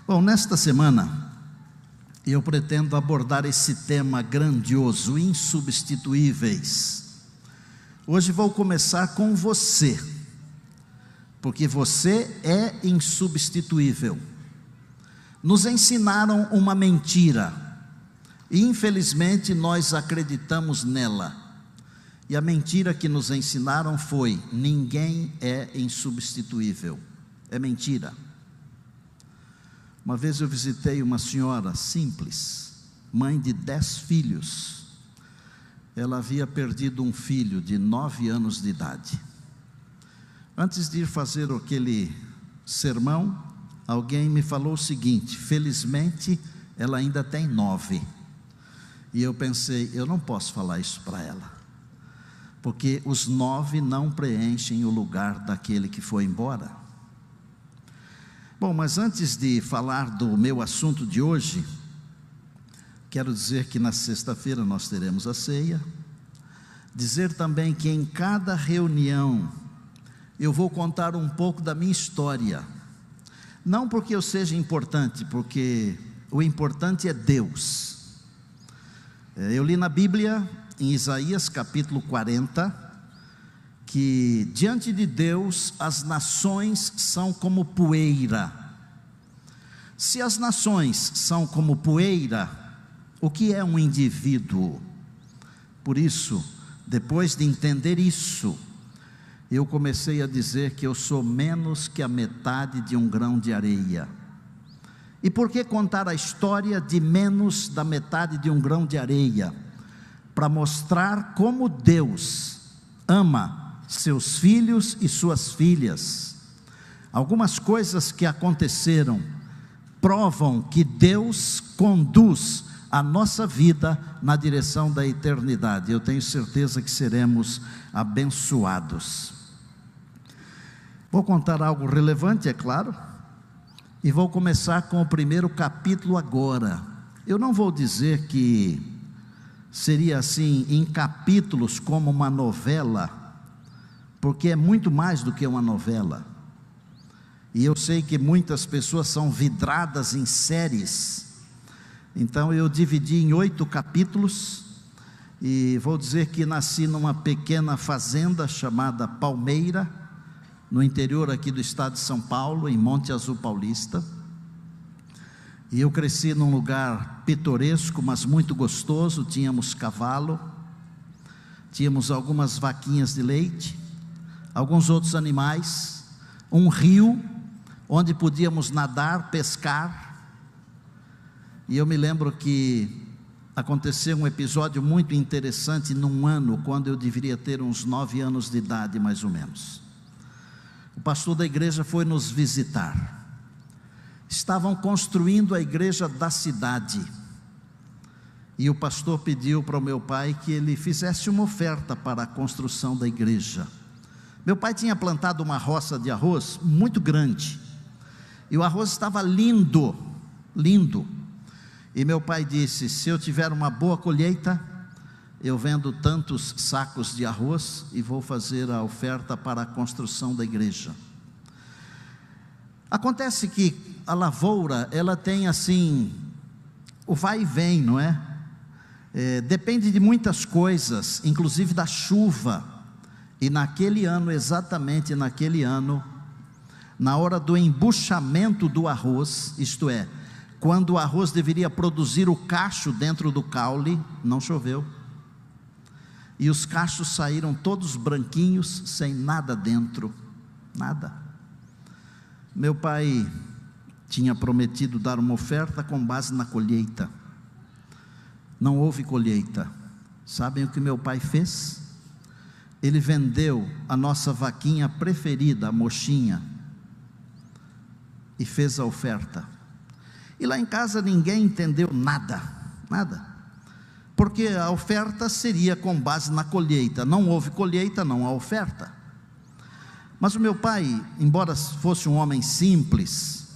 Bom, nesta semana eu pretendo abordar esse tema grandioso, insubstituíveis. Hoje vou começar com você, porque você é insubstituível. Nos ensinaram uma mentira, e infelizmente nós acreditamos nela. E a mentira que nos ensinaram foi: ninguém é insubstituível. É mentira. Uma vez eu visitei uma senhora simples, mãe de 10 filhos. Ela havia perdido um filho de 9 anos de idade. Antes de ir fazer aquele sermão, alguém me falou o seguinte: felizmente ela ainda tem 9. E eu pensei, eu não posso falar isso para ela, porque os 9 não preenchem o lugar daquele que foi embora. Bom, mas antes de falar do meu assunto de hoje, quero dizer que na sexta-feira nós teremos a ceia. Dizer também que em cada reunião eu vou contar um pouco da minha história. Não porque eu seja importante, porque o importante é Deus. Eu li na Bíblia, em Isaías capítulo 40, que diante de Deus as nações são como poeira. Se as nações são como poeira, o que é um indivíduo? Por isso, depois de entender isso, eu comecei a dizer que eu sou menos que a metade de um grão de areia. E por que contar a história de menos da metade de um grão de areia? Para mostrar como Deus ama seus filhos e suas filhas. Algumas coisas que aconteceram provam que Deus conduz a nossa vida na direção da eternidade. Eu tenho certeza que seremos abençoados. Vou contar algo relevante, é claro, e vou começar com o primeiro capítulo agora. Eu não vou dizer que seria assim em capítulos como uma novela, porque é muito mais do que uma novela. E eu sei que muitas pessoas são vidradas em séries. Então eu dividi em 8 capítulos. E vou dizer que nasci numa pequena fazenda chamada Palmeira, no interior aqui do estado de São Paulo, em Monte Azul Paulista. E eu cresci num lugar pitoresco, mas muito gostoso. Tínhamos cavalo, tínhamos algumas vaquinhas de leite, alguns outros animais, um rio onde podíamos nadar, pescar. E eu me lembro que aconteceu um episódio muito interessante num ano, quando eu deveria ter uns 9 anos de idade mais ou menos. O pastor da igreja foi nos visitar. Estavam construindo a igreja da cidade, e o pastor pediu para o meu pai que ele fizesse uma oferta para a construção da igreja. Meu pai tinha plantado uma roça de arroz muito grande, e o arroz estava lindo, lindo. E meu pai disse: se eu tiver uma boa colheita, eu vendo tantos sacos de arroz e vou fazer a oferta para a construção da igreja. Acontece que a lavoura, ela tem assim, o vai e vem, não é? Depende de muitas coisas, inclusive da chuva. E naquele ano, exatamente naquele ano, na hora do embuchamento do arroz, isto é, quando o arroz deveria produzir o cacho dentro do caule, não choveu. E os cachos saíram todos branquinhos, sem nada dentro, nada. Meu pai tinha prometido dar uma oferta com base na colheita. Não houve colheita. Sabem o que meu pai fez? Ele vendeu a nossa vaquinha preferida, a Mochinha, e fez a oferta. E lá em casa ninguém entendeu nada, nada, porque a oferta seria com base na colheita. Não houve colheita, não há oferta. Mas o meu pai, embora fosse um homem simples,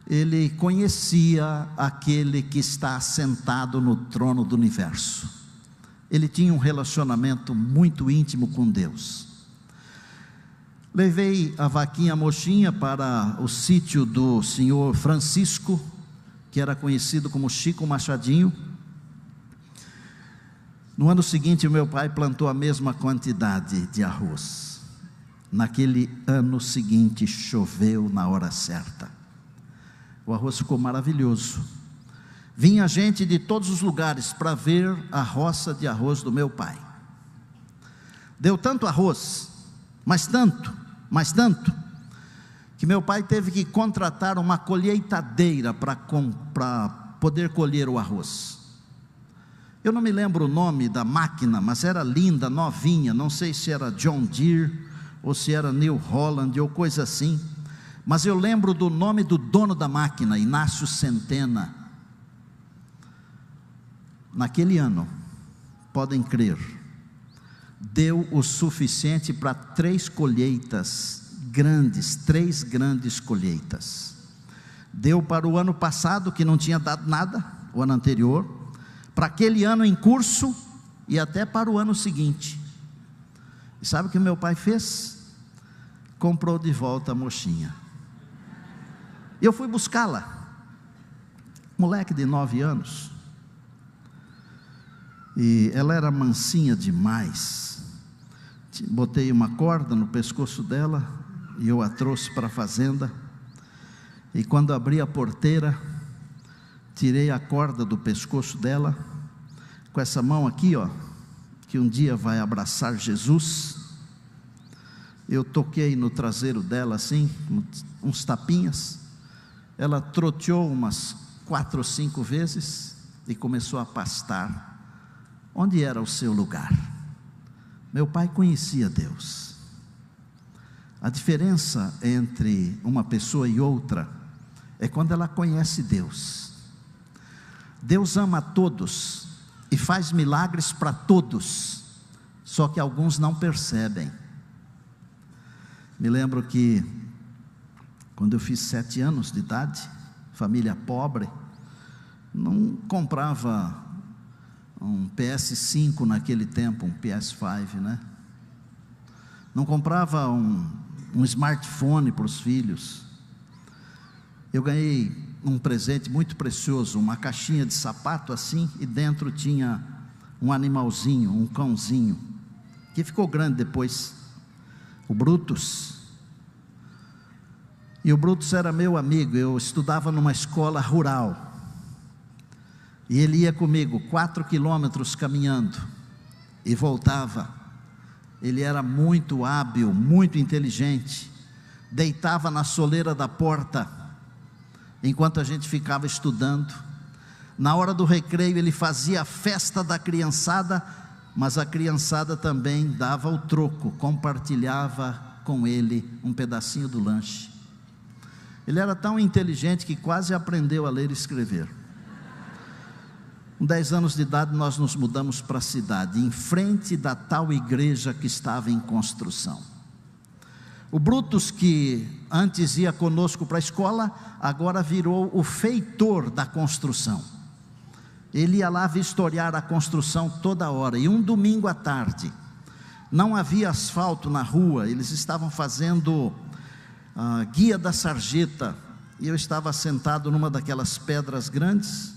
ele conhecia aquele que está assentado no trono do universo. Ele tinha um relacionamento muito íntimo com Deus. Levei a vaquinha Mochinha para o sítio do senhor Francisco, que era conhecido como Chico Machadinho. No ano seguinte, o meu pai plantou a mesma quantidade de arroz. Naquele ano seguinte, choveu na hora certa. O arroz ficou maravilhoso. Vinha gente de todos os lugares para ver a roça de arroz do meu pai. Deu tanto arroz, mas tanto, que meu pai teve que contratar uma colheitadeira para poder colher o arroz. Eu não me lembro o nome da máquina, mas era linda, novinha, não sei se era John Deere, ou se era New Holland, ou coisa assim, mas eu lembro do nome do dono da máquina, Inácio Centena. Naquele ano, podem crer, deu o suficiente para 3 colheitas grandes, 3 grandes colheitas. Deu para o ano passado, que não tinha dado nada, o ano anterior, para aquele ano em curso, e até para o ano seguinte. E sabe o que meu pai fez? Comprou de volta a Mochinha. Eu fui buscá-la, moleque de 9 anos, e ela era mansinha demais. Botei uma corda no pescoço dela, e eu a trouxe para a fazenda, e quando abri a porteira, tirei a corda do pescoço dela, com essa mão aqui, ó, que um dia vai abraçar Jesus. Eu toquei no traseiro dela assim, uns tapinhas. Ela troteou umas 4 ou 5 vezes e começou a pastar. Onde era o seu lugar? Meu pai conhecia Deus. A diferença entre uma pessoa e outra é quando ela conhece Deus. Deus ama a todos e faz milagres para todos, só que alguns não percebem. Me lembro que quando eu fiz 7 anos de idade, família pobre, não comprava um PS5 naquele tempo, um PS5, né? Não comprava um smartphone para os filhos. Eu ganhei um presente muito precioso, uma caixinha de sapato assim, e dentro tinha um animalzinho, um cãozinho, que ficou grande depois, o Brutus. E o Brutus era meu amigo. Eu estudava numa escola rural, e ele ia comigo 4 quilômetros caminhando, e voltava. Ele era muito hábil, muito inteligente, deitava na soleira da porta, enquanto a gente ficava estudando. Na hora do recreio ele fazia a festa da criançada, mas a criançada também dava o troco, compartilhava com ele um pedacinho do lanche. Ele era tão inteligente que quase aprendeu a ler e escrever. Com 10 anos de idade nós nos mudamos para a cidade, em frente da tal igreja que estava em construção. O Brutus, que antes ia conosco para a escola, agora virou o feitor da construção. Ele ia lá vistoriar a construção toda hora. E um domingo à tarde, não havia asfalto na rua, eles estavam fazendo a guia da sarjeta, e eu estava sentado numa daquelas pedras grandes,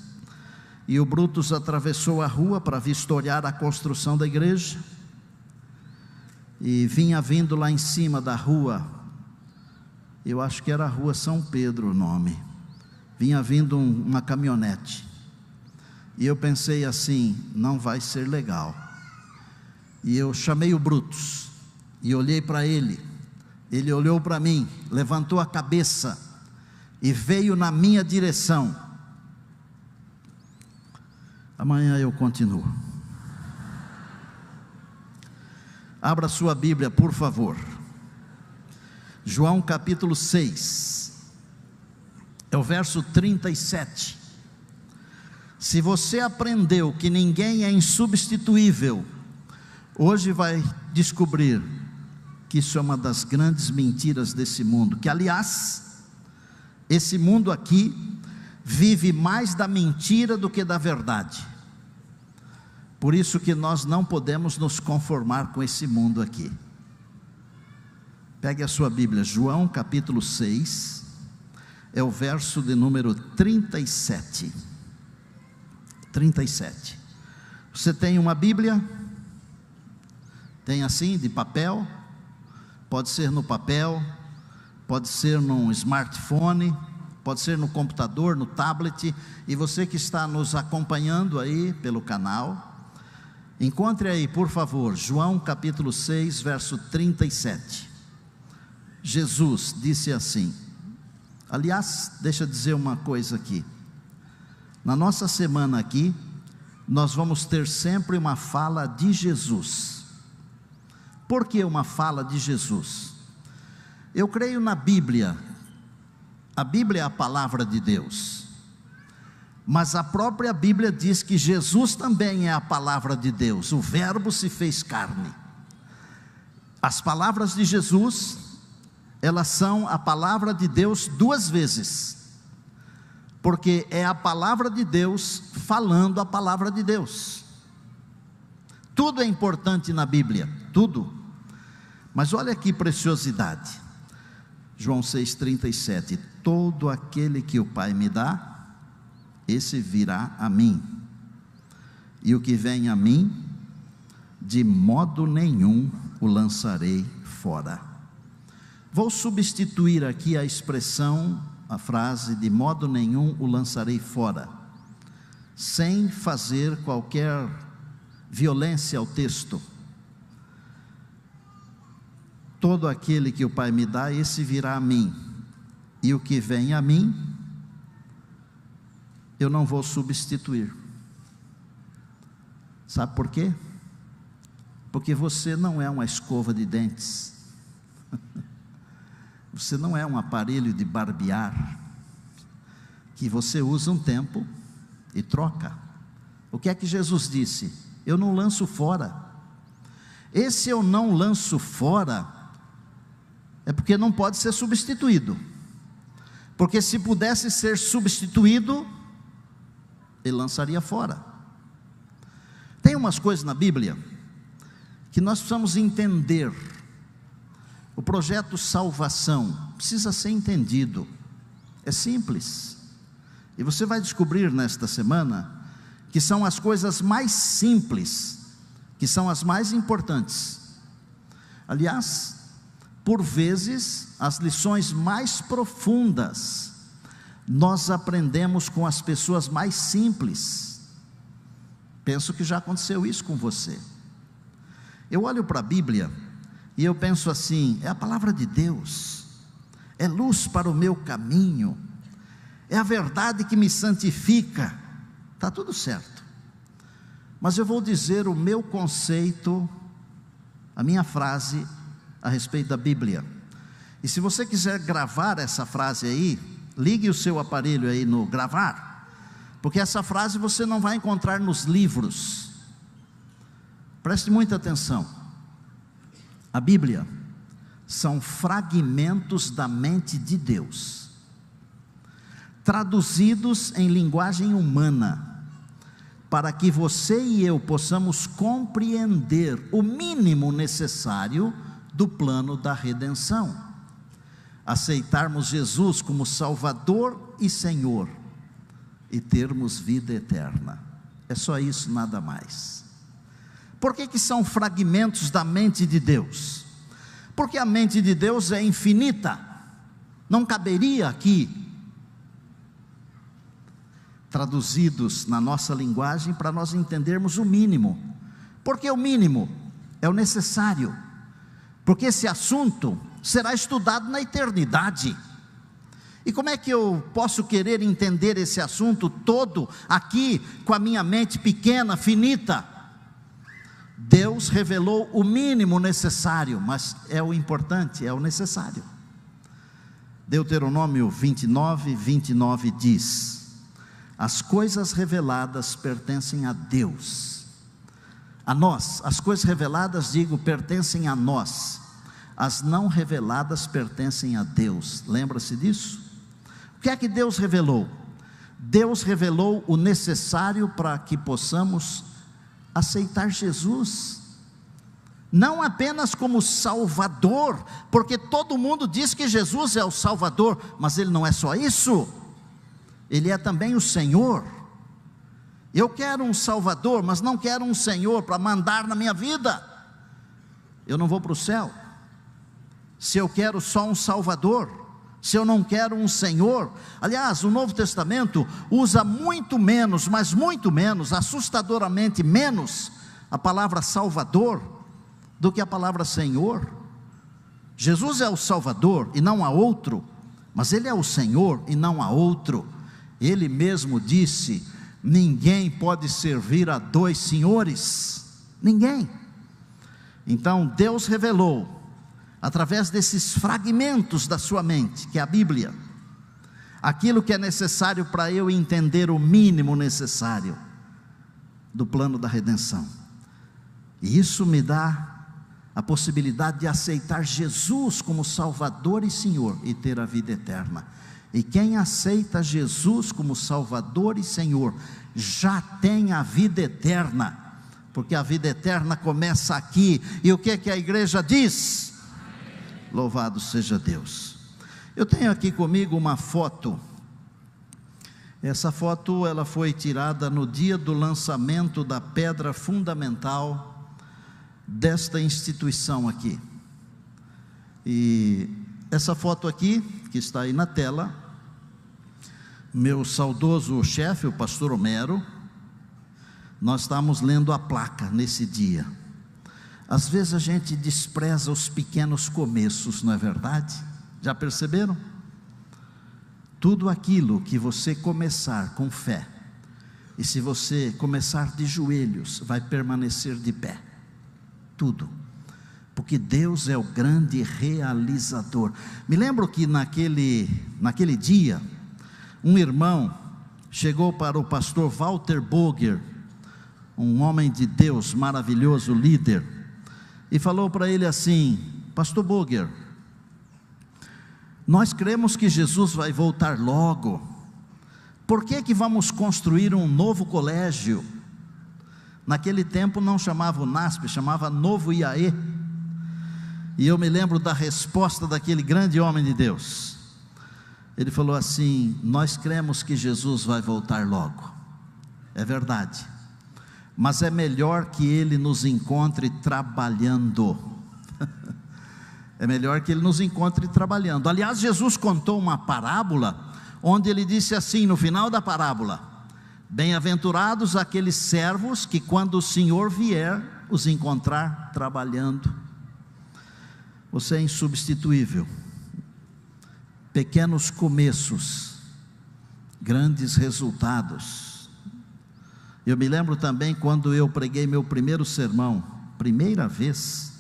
e o Brutus atravessou a rua para vistoriar a construção da igreja, e vinha vindo lá em cima da rua, eu acho que era a rua São Pedro o nome, vinha vindo uma caminhonete, e eu pensei assim, não vai ser legal. E eu chamei o Brutus, e olhei para ele, ele olhou para mim, levantou a cabeça, e veio na minha direção. Amanhã eu continuo. Abra sua Bíblia, por favor. João capítulo 6, é o verso 37. Se você aprendeu que ninguém é insubstituível, hoje vai descobrir que isso é uma das grandes mentiras desse mundo, que aliás, esse mundo aqui vive mais da mentira do que da verdade. Por isso que nós não podemos nos conformar com esse mundo aqui. Pegue a sua Bíblia, João capítulo 6, é o verso de número 37. 37. Você tem uma Bíblia? Tem assim, de papel? Pode ser no papel, pode ser num smartphone, pode ser no computador, no tablet. E você que está nos acompanhando aí pelo canal, encontre aí, por favor, João capítulo 6, verso 37. Jesus disse assim. Aliás, deixa eu dizer uma coisa aqui. Na nossa semana aqui, nós vamos ter sempre uma fala de Jesus. Por que uma fala de Jesus? Eu creio na Bíblia. A Bíblia é a palavra de Deus. Mas a própria Bíblia diz que Jesus também é a palavra de Deus. O Verbo se fez carne. As palavras de Jesus, elas são a palavra de Deus duas vezes, porque é a palavra de Deus falando a palavra de Deus. Tudo é importante na Bíblia, tudo. Mas olha que preciosidade. João 6,37: todo aquele que o Pai me dá, esse virá a mim, e o que vem a mim, de modo nenhum o lançarei fora. Vou substituir aqui a expressão, a frase, de modo nenhum o lançarei fora, sem fazer qualquer violência ao texto. Todo aquele que o Pai me dá, esse virá a mim, e o que vem a mim, eu não vou substituir. Sabe por quê? Porque você não é uma escova de dentes. Você não é um aparelho de barbear, que você usa um tempo e troca. O que é que Jesus disse? Eu não lanço fora. Esse eu não lanço fora, é porque não pode ser substituído. Porque se pudesse ser substituído, ele lançaria fora. Tem umas coisas na Bíblia, que nós precisamos entender. O projeto salvação precisa ser entendido, é simples, e você vai descobrir nesta semana, que são as coisas mais simples, que são as mais importantes. Aliás, por vezes, as lições mais profundas, nós aprendemos com as pessoas mais simples. Penso que já aconteceu isso com você. Eu olho para a Bíblia, e eu penso assim, é a palavra de Deus, é luz para o meu caminho, é a verdade que me santifica, está tudo certo. Mas eu vou dizer o meu conceito, a minha frase a respeito da Bíblia. E se você quiser gravar essa frase aí, ligue o seu aparelho aí no gravar, porque essa frase você não vai encontrar nos livros. Preste muita atenção. A Bíblia são fragmentos da mente de Deus, traduzidos em linguagem humana, para que você e eu possamos compreender o mínimo necessário do plano da redenção, aceitarmos Jesus como Salvador e Senhor, e termos vida eterna. É só isso, nada mais. Por que são fragmentos da mente de Deus? Porque a mente de Deus é infinita, não caberia aqui, traduzidos na nossa linguagem, para nós entendermos o mínimo. Porque o mínimo é o necessário, porque esse assunto será estudado na eternidade. E como é que eu posso querer entender esse assunto todo aqui, com a minha mente pequena, finita? Deus revelou o mínimo necessário, mas é o importante, é o necessário. Deuteronômio 29 diz: as coisas reveladas pertencem a Deus, a nós. As coisas reveladas, pertencem a nós, as não reveladas pertencem a Deus. Lembra-se disso? O que é que Deus revelou? Deus revelou o necessário para que possamos aceitar Jesus, não apenas como Salvador, porque todo mundo diz que Jesus é o Salvador, mas Ele não é só isso, Ele é também o Senhor. Eu quero um Salvador, mas não quero um Senhor para mandar na minha vida. Eu não vou para o céu se eu quero só um Salvador, se eu não quero um Senhor. Aliás, o Novo Testamento usa muito menos, mas muito menos, assustadoramente menos, a palavra Salvador do que a palavra Senhor. Jesus é o Salvador e não há outro, mas Ele é o Senhor e não há outro. Ele mesmo disse: ninguém pode servir a dois senhores, ninguém. Então Deus revelou, através desses fragmentos da sua mente, que é a Bíblia, aquilo que é necessário para eu entender o mínimo necessário do plano da redenção. E isso me dá a possibilidade de aceitar Jesus como Salvador e Senhor e ter a vida eterna. E quem aceita Jesus como Salvador e Senhor já tem a vida eterna, porque a vida eterna começa aqui. E o que a igreja diz? Amém. Louvado seja Deus. Eu tenho aqui comigo uma foto. Essa foto ela foi tirada no dia do lançamento da pedra fundamental desta instituição aqui. E essa foto aqui, que está aí na tela, meu saudoso chefe, o pastor Homero, nós estávamos lendo a placa nesse dia. Às vezes a gente despreza os pequenos começos, não é verdade? Já perceberam? Tudo aquilo que você começar com fé, e se você começar de joelhos, vai permanecer de pé. Tudo, porque Deus é o grande realizador. Me lembro que naquele dia, um irmão chegou para o pastor Walter Boger, um homem de Deus, maravilhoso líder, e falou para ele assim: pastor Boger, nós cremos que Jesus vai voltar logo, por que vamos construir um novo colégio? Naquele tempo não chamava o NASP, chamava Novo IAE. E eu me lembro da resposta daquele grande homem de Deus. Ele falou assim: nós cremos que Jesus vai voltar logo. É verdade, mas é melhor que Ele nos encontre trabalhando. É melhor que Ele nos encontre trabalhando. Aliás, Jesus contou uma parábola, onde Ele disse assim, no final da parábola: bem-aventurados aqueles servos que quando o Senhor vier, os encontrar trabalhando. Você é insubstituível. Pequenos começos, grandes resultados. Eu me lembro também quando eu preguei meu primeiro sermão, primeira vez,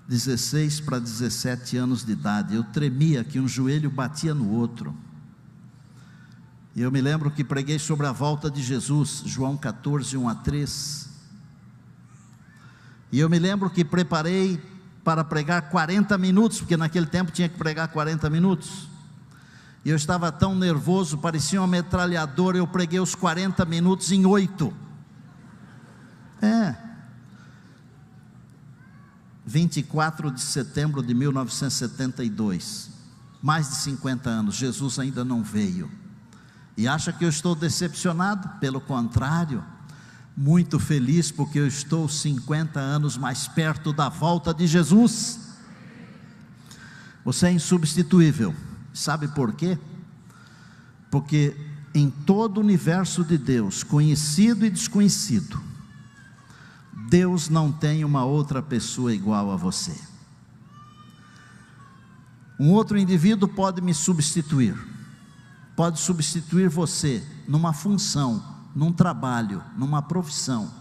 16 para 17 anos de idade, eu tremia que um joelho batia no outro. E eu me lembro que preguei sobre a volta de Jesus, João 14, 1 a 3. E eu me lembro que preparei para pregar 40 minutos, porque naquele tempo tinha que pregar 40 minutos. E eu estava tão nervoso, parecia uma metralhadora, eu preguei os 40 minutos em 8. 24 de setembro de 1972, mais de 50 anos, Jesus ainda não veio. E acha que eu estou decepcionado? Pelo contrário, muito feliz, porque eu estou 50 anos mais perto da volta de Jesus. Você é insubstituível. Sabe por quê? Porque em todo o universo de Deus, conhecido e desconhecido, Deus não tem uma outra pessoa igual a você. Um outro indivíduo pode me substituir, pode substituir você numa função, num trabalho, numa profissão,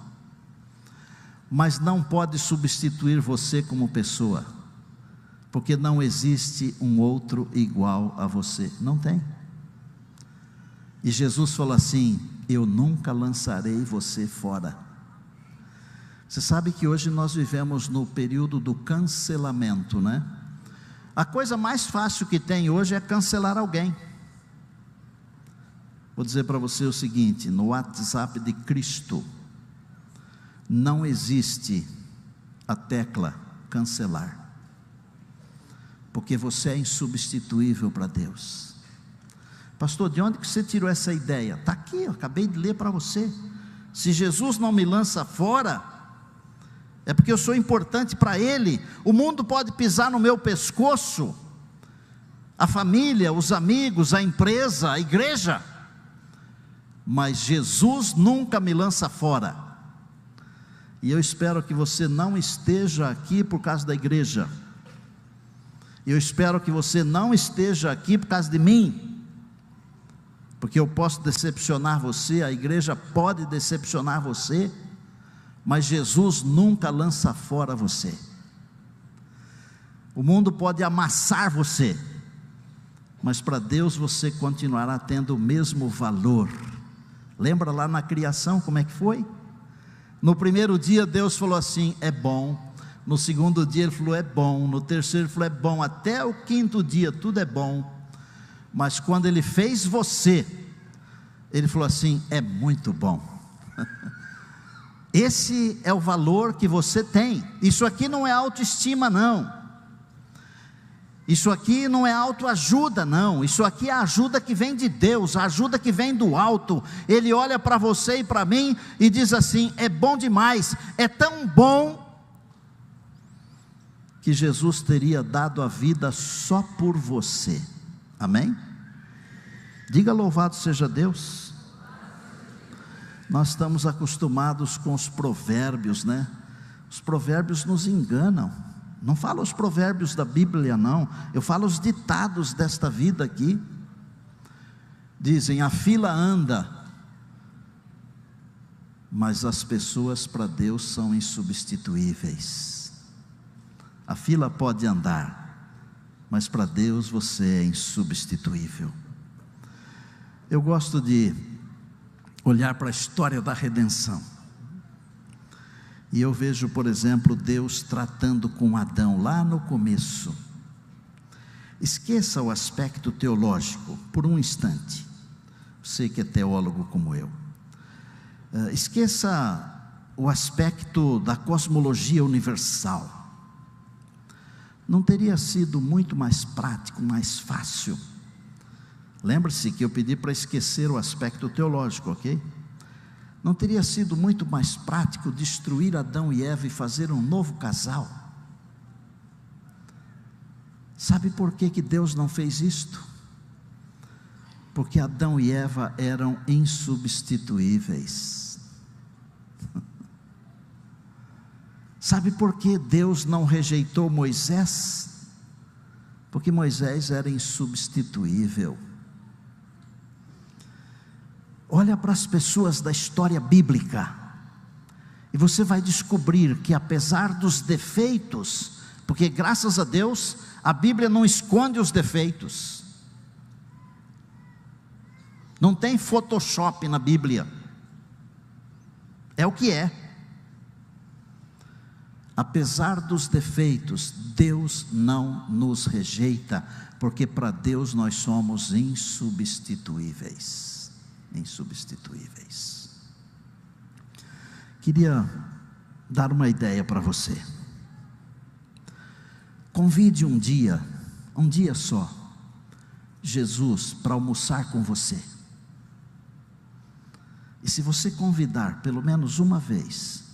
mas não pode substituir você como pessoa, porque não existe um outro igual a você, não tem. E Jesus falou assim: eu nunca lançarei você fora. Você sabe que hoje nós vivemos no período do cancelamento, né? A coisa mais fácil que tem hoje é cancelar alguém. Vou dizer para você o seguinte: no WhatsApp de Cristo não existe a tecla cancelar, porque você é insubstituível para Deus. Pastor, de onde que você tirou essa ideia? Está aqui, eu acabei de ler para você. Se Jesus não me lança fora, é porque eu sou importante para Ele. O mundo pode pisar no meu pescoço, a família, os amigos, a empresa, a igreja, mas Jesus nunca me lança fora. E eu espero que você não esteja aqui por causa da igreja. Eu espero que você não esteja aqui por causa de mim, porque eu posso decepcionar você, a igreja pode decepcionar você, mas Jesus nunca lança fora você. O mundo pode amassar você, mas para Deus você continuará tendo o mesmo valor. Lembra lá na criação como é que foi? No primeiro dia Deus falou assim, é bom. No segundo dia Ele falou, é bom. No terceiro Ele falou, é bom. Até o quinto dia tudo é bom. Mas quando Ele fez você, Ele falou assim, é muito bom. Esse é o valor que você tem. Isso aqui não é autoestima não. Isso aqui não é autoajuda não. Isso aqui é a ajuda que vem de Deus, a ajuda que vem do alto. Ele olha para você e para mim e diz assim, é bom demais, é tão bom, que Jesus teria dado a vida só por você. Amém? Diga louvado seja Deus. Nós estamos acostumados com os provérbios, né? Os provérbios nos enganam. Não falo os provérbios da Bíblia não, eu falo os ditados desta vida aqui. Dizem, a fila anda, mas as pessoas para Deus são insubstituíveis. A fila pode andar, mas para Deus você é insubstituível. Eu gosto de olhar para a história da redenção, e eu vejo, por exemplo, Deus tratando com Adão lá no começo. Esqueça o aspecto teológico por um instante, você que é teólogo como eu, esqueça o aspecto da cosmologia universal. Não teria sido muito mais prático, mais fácil? Lembre-se que eu pedi para esquecer o aspecto teológico, ok? Não teria sido muito mais prático destruir Adão e Eva e fazer um novo casal? Sabe por que Deus não fez isto? Porque Adão e Eva eram insubstituíveis. Sabe por que Deus não rejeitou Moisés? Porque Moisés era insubstituível. Olha para as pessoas da história bíblica, e você vai descobrir que apesar dos defeitos, porque graças a Deus, a Bíblia não esconde os defeitos, não tem Photoshop na Bíblia, é o que é. Apesar dos defeitos, Deus não nos rejeita, porque para Deus nós somos insubstituíveis. Insubstituíveis. Queria dar uma ideia para você. Convide um dia só, Jesus para almoçar com você. E se você convidar pelo menos uma vez,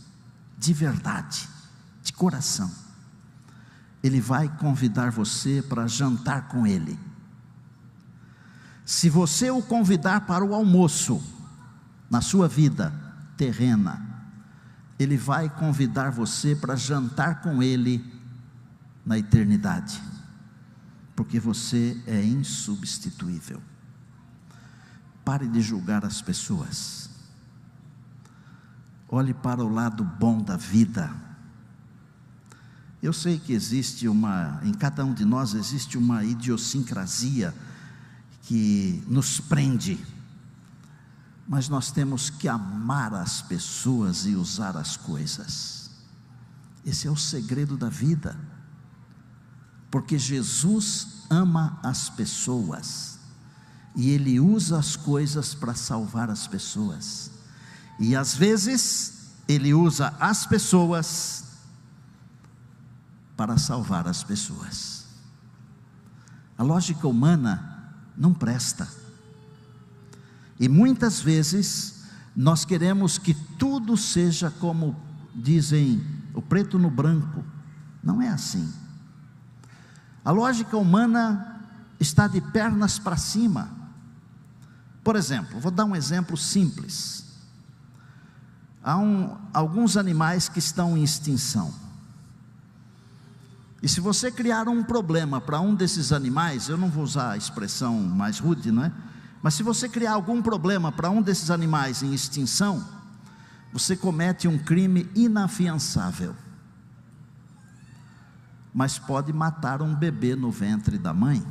de verdade, de coração, Ele vai convidar você para jantar com Ele. Se você o convidar para o almoço, na sua vida terrena, Ele vai convidar você para jantar com Ele na eternidade, porque você é insubstituível. Pare de julgar as pessoas, olhe para o lado bom da vida. Eu sei que em cada um de nós existe uma idiosincrasia que nos prende, mas nós temos que amar as pessoas e usar as coisas. Esse é o segredo da vida, porque Jesus ama as pessoas, e Ele usa as coisas para salvar as pessoas, e às vezes Ele usa as pessoas para salvar as pessoas. A lógica humana não presta. E muitas vezes nós queremos que tudo seja como dizem, o preto no branco. Não é assim. A lógica humana está de pernas para cima. Por exemplo, vou dar um exemplo simples. Há alguns animais que estão em extinção. E se você criar um problema para um desses animais, eu não vou usar a expressão mais rude, não é? Mas se você criar algum problema para um desses animais em extinção, você comete um crime inafiançável. Mas pode matar um bebê no ventre da mãe.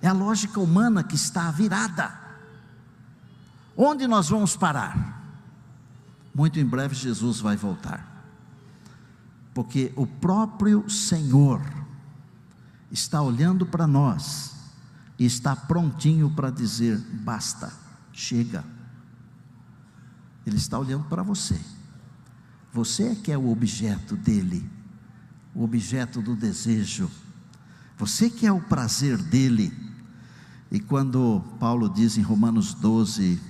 É a lógica humana que está virada. Onde nós vamos parar? Muito em breve Jesus vai voltar. Porque o próprio Senhor está olhando para nós e está prontinho para dizer: basta, chega. Ele está olhando para você. Você é que é o objeto dele, o objeto do desejo. Você que é o prazer dele. E quando Paulo diz em Romanos 12,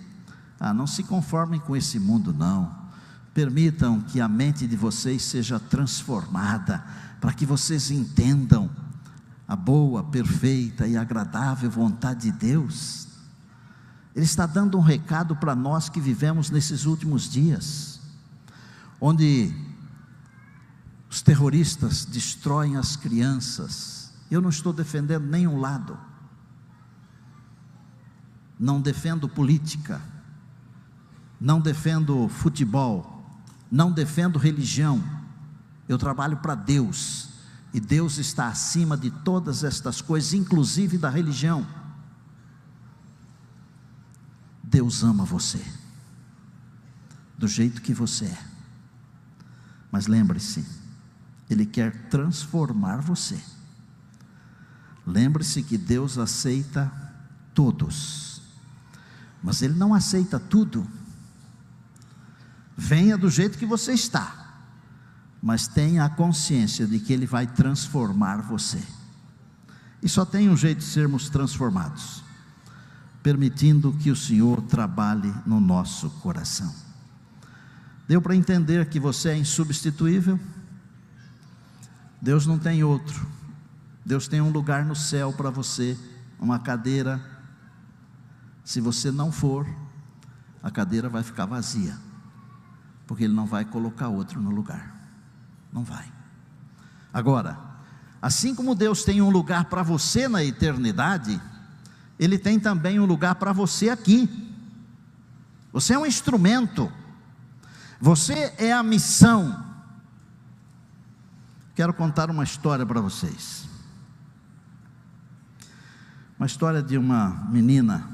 não se conformem com esse mundo não. Permitam que a mente de vocês seja transformada, para que vocês entendam a boa, perfeita e agradável vontade de Deus. Ele está dando um recado para nós que vivemos nesses últimos dias, onde os terroristas destroem as crianças. Eu não estou defendendo nenhum lado, não defendo política, não defendo futebol, não defendo religião. Eu trabalho para Deus, e Deus está acima de todas estas coisas, inclusive da religião. Deus ama você, do jeito que você é, mas lembre-se, Ele quer transformar você. Lembre-se que Deus aceita todos, mas Ele não aceita tudo. Venha do jeito que você está, mas tenha a consciência de que Ele vai transformar você. E só tem um jeito de sermos transformados: permitindo que o Senhor trabalhe no nosso coração. Deu para entender que você é insubstituível? Deus não tem outro. Deus tem um lugar no céu para você, uma cadeira. Se você não for, a cadeira vai ficar vazia, porque Ele não vai colocar outro no lugar. Não vai. Agora, assim como Deus tem um lugar para você na eternidade, Ele tem também um lugar para você aqui. Você é um instrumento, você é a missão. Quero contar uma história para vocês. Uma história de uma menina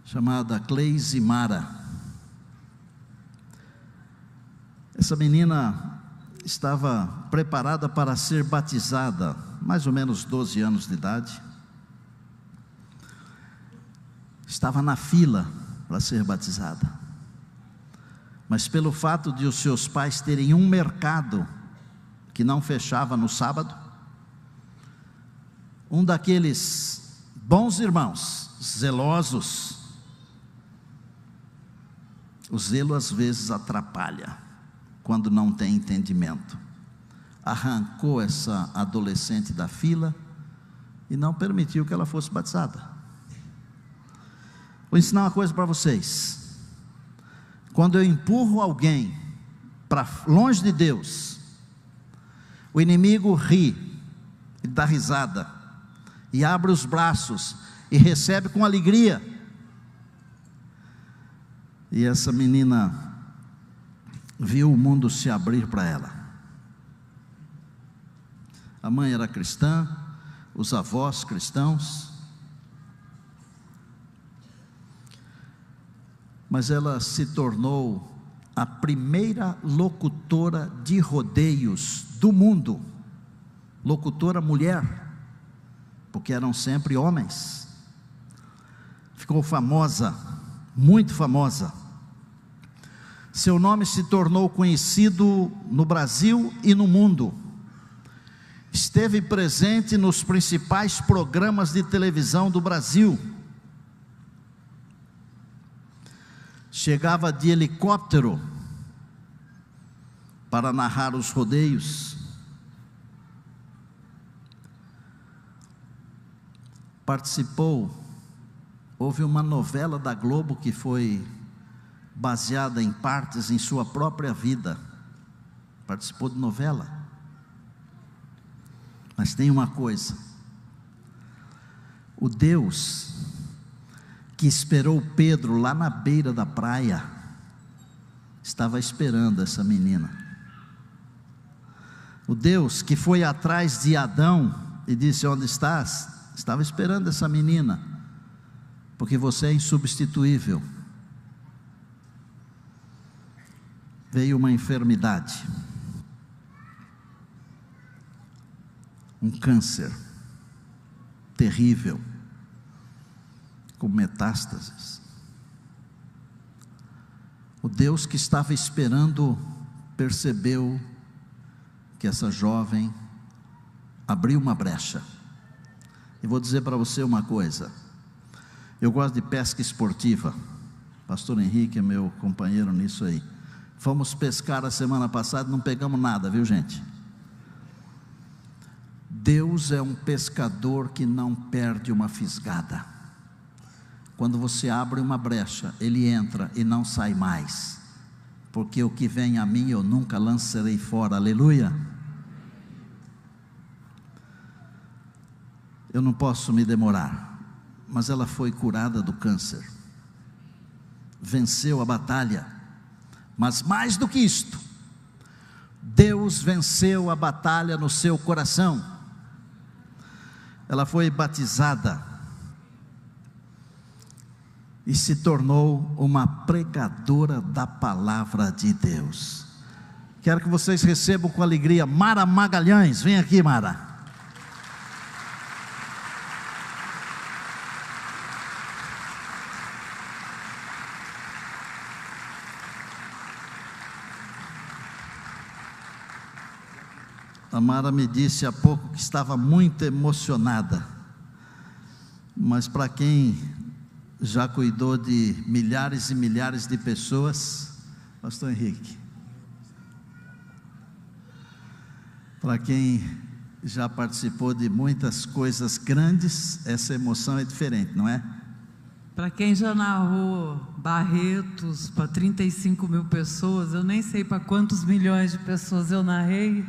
chamada Cleise Mara. Essa menina estava preparada para ser batizada, mais ou menos 12 anos de idade. Estava na fila para ser batizada, mas pelo fato de os seus pais terem um mercado que não fechava no sábado, um daqueles bons irmãos, zelosos, o zelo às vezes atrapalha, quando não tem entendimento, arrancou essa adolescente da fila e não permitiu que ela fosse batizada. Vou ensinar uma coisa para vocês: quando eu empurro alguém para longe de Deus, o inimigo ri, ele dá risada, e abre os braços, e recebe com alegria. E essa menina viu o mundo se abrir para ela. A mãe era cristã, os avós cristãos, mas ela se tornou a primeira locutora de rodeios do mundo, locutora mulher, porque eram sempre homens. Ficou famosa, muito famosa. Seu nome se tornou conhecido no Brasil e no mundo. Esteve presente nos principais programas de televisão do Brasil. Chegava de helicóptero para narrar os rodeios. Participou, houve uma novela da Globo que foi baseada em partes em sua própria vida. Participou de novela. Mas tem uma coisa: o Deus que esperou Pedro lá na beira da praia, estava esperando essa menina. O Deus que foi atrás de Adão e disse: onde estás? Estava esperando essa menina, porque você é insubstituível. Veio uma enfermidade, um câncer terrível, com metástases. O Deus que estava esperando percebeu que essa jovem abriu uma brecha. E vou dizer para você uma coisa: eu gosto de pesca esportiva. Pastor Henrique é meu companheiro nisso aí. Fomos pescar a semana passada, não pegamos nada, viu, gente? Deus é um pescador que não perde uma fisgada. Quando você abre uma brecha, Ele entra e não sai mais, porque o que vem a mim eu nunca lançarei fora. Aleluia. Eu não posso me demorar, mas ela foi curada do câncer, venceu a batalha. Mas mais do que isto, Deus venceu a batalha no seu coração. Ela foi batizada e se tornou uma pregadora da palavra de Deus. Quero que vocês recebam com alegria Mara Magalhães. Vem aqui, Mara. A Mara me disse há pouco que estava muito emocionada, mas para quem já cuidou de milhares e milhares de pessoas, Pastor Henrique, para quem já participou de muitas coisas grandes, essa emoção é diferente, não é? Para quem já narrou Barretos para 35 mil pessoas, eu nem sei para quantos milhões de pessoas eu narrei.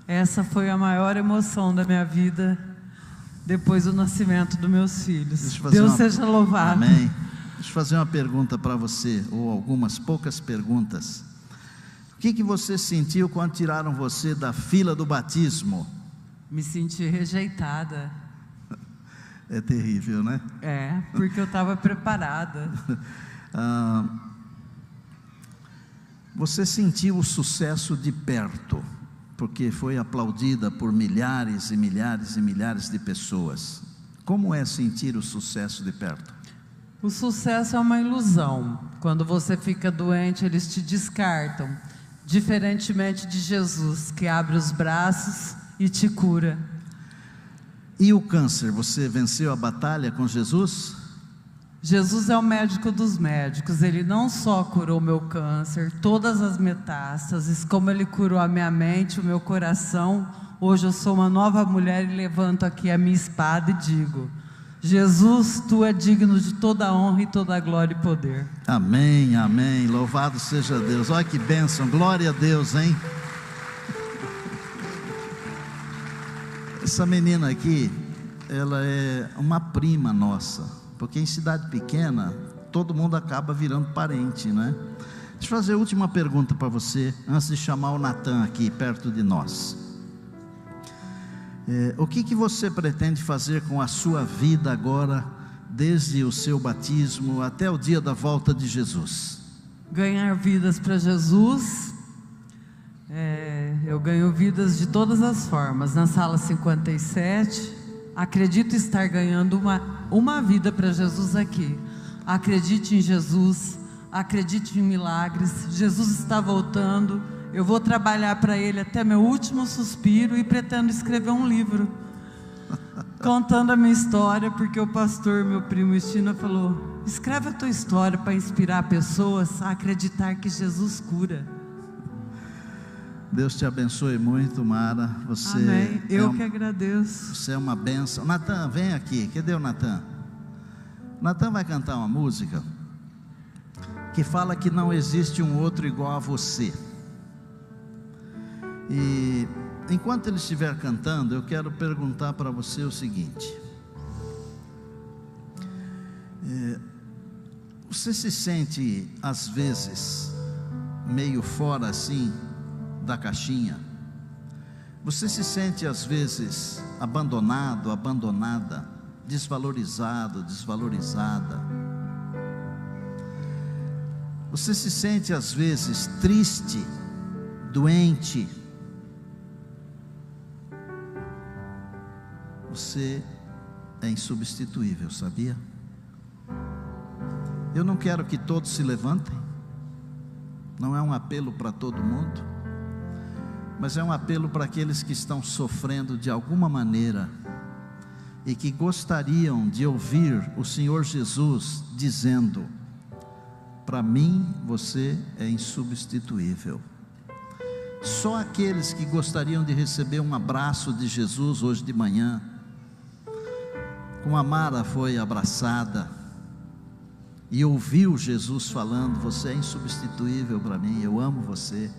Essa foi a maior emoção da minha vida, depois do nascimento dos meus filhos. Deus seja louvado. Amém. Deixa eu fazer uma pergunta para você, ou algumas poucas perguntas. O que você sentiu quando tiraram você da fila do batismo? Me senti rejeitada. É terrível, né? É, porque eu estava preparada. Você sentiu o sucesso de perto, porque foi aplaudida por milhares e milhares e milhares de pessoas. Como é sentir o sucesso de perto? O sucesso é uma ilusão. Quando você fica doente, eles te descartam. Diferentemente de Jesus, que abre os braços e te cura. E o câncer, você venceu a batalha com Jesus? Jesus é o médico dos médicos. Ele não só curou meu câncer, todas as metástases, como Ele curou a minha mente, o meu coração. Hoje eu sou uma nova mulher e levanto aqui a minha espada e digo: Jesus, Tu é digno de toda a honra e toda a glória e poder. Amém, amém, louvado seja Deus. Olha que bênção, glória a Deus, hein? Essa menina aqui, ela é uma prima nossa, porque em cidade pequena, todo mundo acaba virando parente, né? Deixa eu fazer a última pergunta para você, antes de chamar o Natan aqui perto de nós. O que você pretende fazer com a sua vida agora, desde o seu batismo até o dia da volta de Jesus? Ganhar vidas para Jesus. Eu ganho vidas de todas as formas. Na sala 57, acredito estar ganhando uma vida para Jesus aqui. Acredite em Jesus, acredite em milagres. Jesus está voltando. Eu vou trabalhar para Ele até meu último suspiro e pretendo escrever um livro contando a minha história, porque o pastor, meu primo Estina, falou: escreve a tua história para inspirar pessoas a acreditar que Jesus cura. Deus te abençoe muito, Mara. Você Amém. Eu que agradeço. Você é uma bênção. Natan, vem aqui. Cadê o Natan? Natan vai cantar uma música que fala que não existe um outro igual a você. E enquanto ele estiver cantando, eu quero perguntar para você o seguinte: você se sente às vezes meio fora assim da caixinha? Você se sente às vezes abandonado, abandonada, desvalorizado, desvalorizada? Você se sente às vezes triste, doente? Você é insubstituível, sabia? Eu não quero que todos se levantem, não é um apelo para todo mundo, mas é um apelo para aqueles que estão sofrendo de alguma maneira e que gostariam de ouvir o Senhor Jesus dizendo: para mim você é insubstituível. Só aqueles que gostariam de receber um abraço de Jesus hoje de manhã, como a Mara foi abraçada e ouviu Jesus falando: você é insubstituível para mim, eu amo você,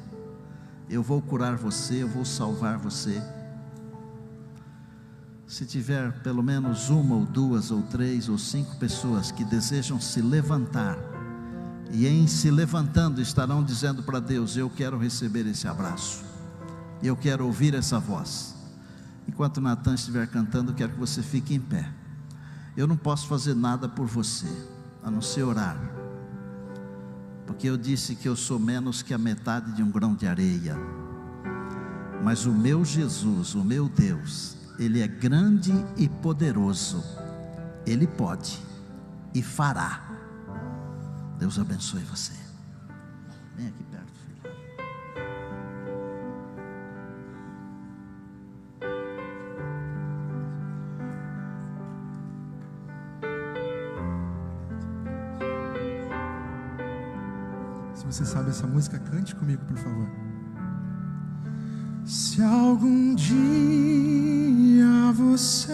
eu vou curar você, eu vou salvar você. Se tiver pelo menos uma ou duas ou três ou cinco pessoas que desejam se levantar, e em se levantando estarão dizendo para Deus: eu quero receber esse abraço, eu quero ouvir essa voz. Enquanto Natan estiver cantando, eu quero que você fique em pé. Eu não posso fazer nada por você, a não ser orar, porque eu disse que eu sou menos que a metade de um grão de areia, mas o meu Jesus, o meu Deus, Ele é grande e poderoso, Ele pode e fará. Deus abençoe você. Vem aqui perto, filho. Se você sabe essa música, cante comigo, por favor. Se algum dia você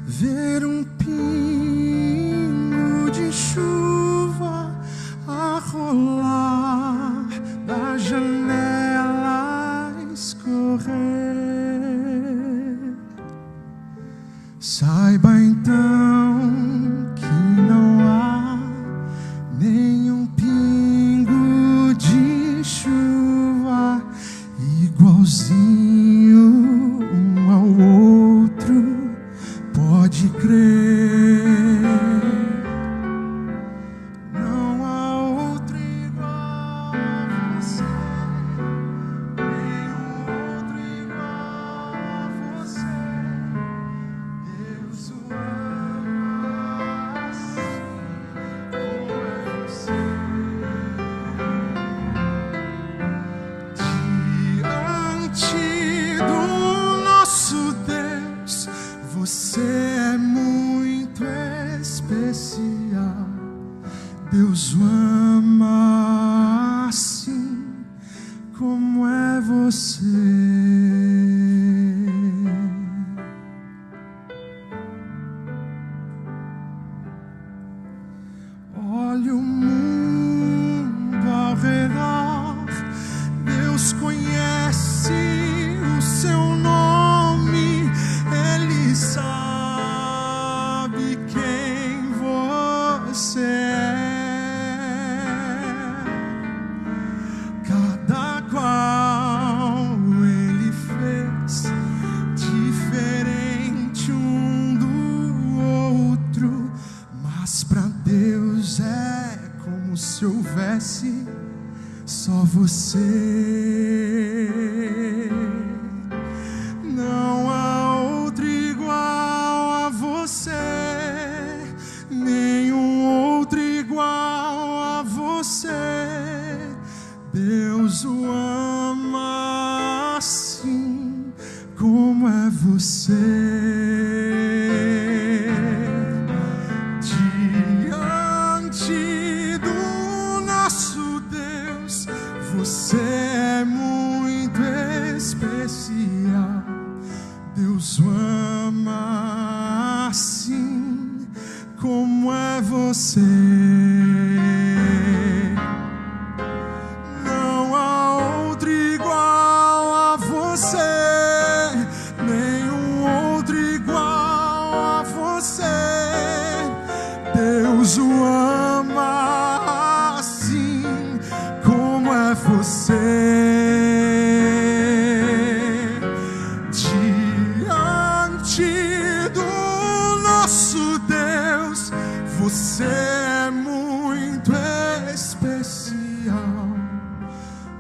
ver um pingo de chuva a rolar da janela escorrer, saiba então que não há nenhum pingo de chuva igualzinho um ao outro, pode crer. Não há outro igual a você, nenhum outro igual a você. Deus o ama assim como é você. Diante do nosso Deus, você é muito especial. Deus o ama assim como é você. Olha o mundo ao redor, Deus conhece o seu nome, Ele sabe quem você é. Cada qual Ele fez diferente um do outro, mas para Deus é como se houvesse só você. Não há outro igual a você, nenhum outro igual é você diante do nosso Deus. Você é muito especial. Deus o ama assim como é você. Não há outro igual a você, nenhum outro igual a você. Deus o ama assim como é você. Você é muito especial.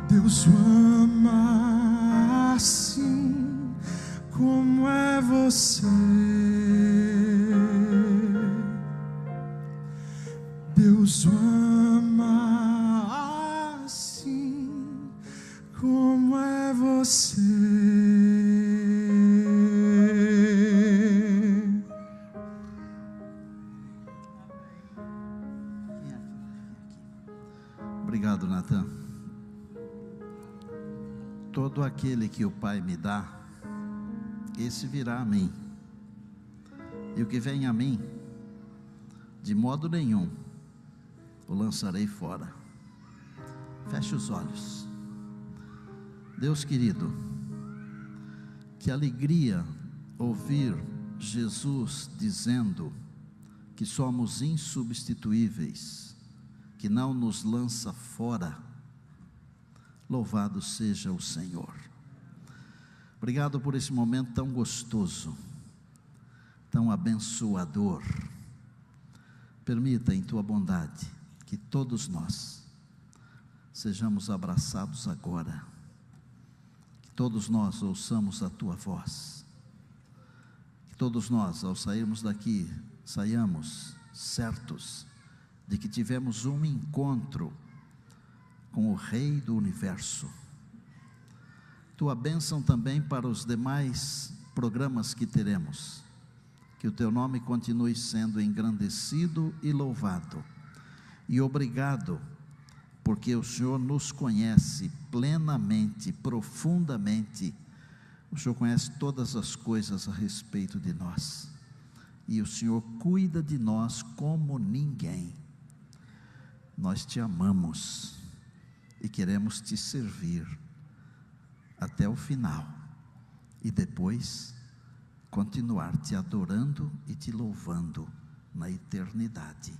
Deus o ama assim como é você. Deus o ama assim como é você. Obrigado, Natan. Todo aquele que o Pai me dá, esse virá a mim. E o que vem a mim, de modo nenhum o lançarei fora. Feche os olhos. Deus querido, que alegria ouvir Jesus dizendo que somos insubstituíveis, que não nos lança fora. Louvado seja o Senhor. Obrigado por esse momento tão gostoso, tão abençoador. Permita em tua bondade que todos nós sejamos abraçados agora, que todos nós ouçamos a tua voz, que todos nós, ao sairmos daqui, saiamos certos de que tivemos um encontro com o Rei do Universo. Tua bênção também para os demais programas que teremos, que o teu nome continue sendo engrandecido e louvado, e obrigado, porque o Senhor nos conhece plenamente, profundamente. O Senhor conhece todas as coisas a respeito de nós, e o Senhor cuida de nós como ninguém. Nós te amamos e queremos te servir até o final, e depois continuar te adorando e te louvando na eternidade.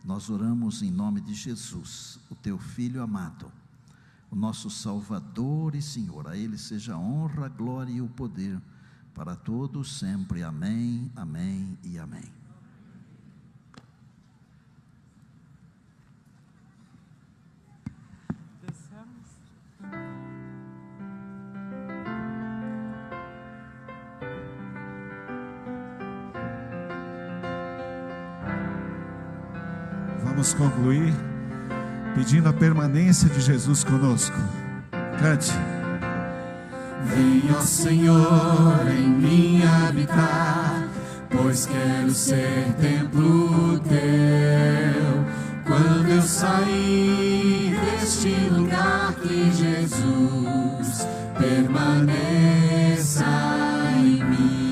Nós oramos em nome de Jesus, o teu Filho amado, o nosso Salvador e Senhor. A Ele seja a honra, a glória e o poder para todos sempre. Amém, amém e amém. Vamos concluir pedindo a permanência de Jesus conosco. Cante. Vem, ó Senhor, em mim habitar, pois quero ser templo teu. Quando eu sair deste lugar, que Jesus permaneça em mim.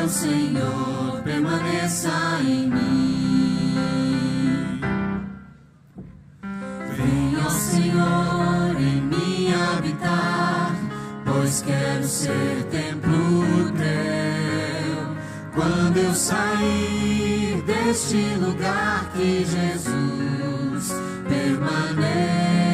Senhor, permaneça em mim. Venha, ó Senhor, em mim habitar, pois quero ser templo teu. Quando eu sair deste lugar, que Jesus permaneça